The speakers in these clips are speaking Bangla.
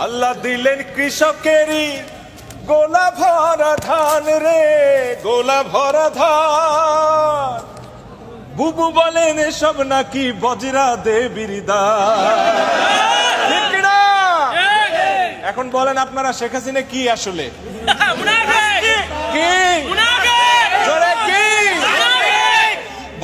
আল্লাহ দিলেন কৃষকেরই গোলা ভরা ধান রে, গোলা ভরা ধান। বুবু বলেন এসব নাকি বজরা দেবীর দান। ঠিক না? এখন বলেন আপনারা শেখ হাসিনা কি আসলে? কি জোরে কি?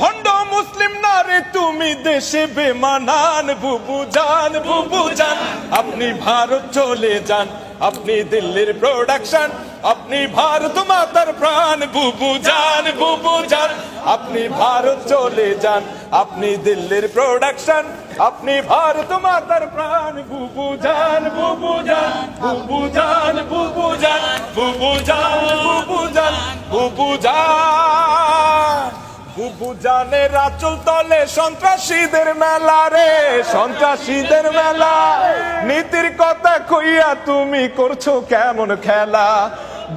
ভণ্ড মুসলিম না রে তুমি দেশে বেমানান। বুবু জান, বুবু জান, আপনি ভারত চলে যান, আপনি দিল্লির প্রোডাকশন, আপনি ভারত মাতার প্রাণ। বুবু জান, বুবু জান, আপনি ভারত চলে যান, আপনি দিল্লির প্রোডাকশন, আপনি ভারত মাতার প্রাণ। বুবু জান, বুবু জান, বুবু জান, বুবু জান, বুবু জান, বুবু জান, বুবু জান। বুবু জানের আঁচল তলে সন্ত্রাসীদের মেলা রে, সন্ত্রাসীদের মেলা। নীতির কথা কইয়া তুমি করছো কেমন খেলা?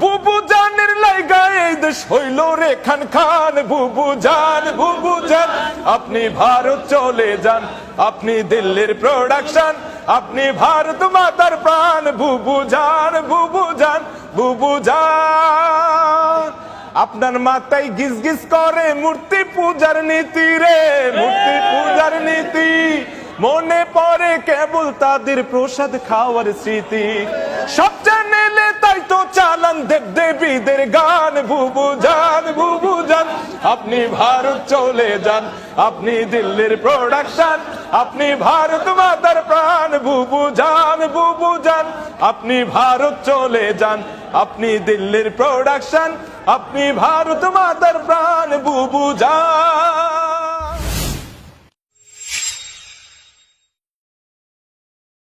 বুবু জানের লাইগা এই দেশ হইল রে খান খান। বুবু জান, বুবু জান, আপনি ভারত চলে যান, আপনি দিল্লির প্রোডাকশন, আপনি ভারত মাতার প্রাণ। বুবু জান, বুবু জান, বুবু জান। আপনার মাথায় গিজ গিজ করে মূর্তি পূজার নীতি রে, মূর্তি পূজার নীতি। মনে পড়ে কেবল তাদের প্রসাদ খাওয়ার স্মৃতি। সব চ্যানেলে তাই তো চালান দেব দেবীদের গান। বুবু জান, বুবু জান, আপনি ভারত চলে যান, আপনি দিল্লির প্রোডাকশন, আপনি ভারত মাতার প্রাণ। বুবু জান, বুবু জান, আপনি ভারত চলে যান, আপনি দিল্লির প্রোডাকশন, আপনি ভারত মাতার প্রাণ। বুবু জান।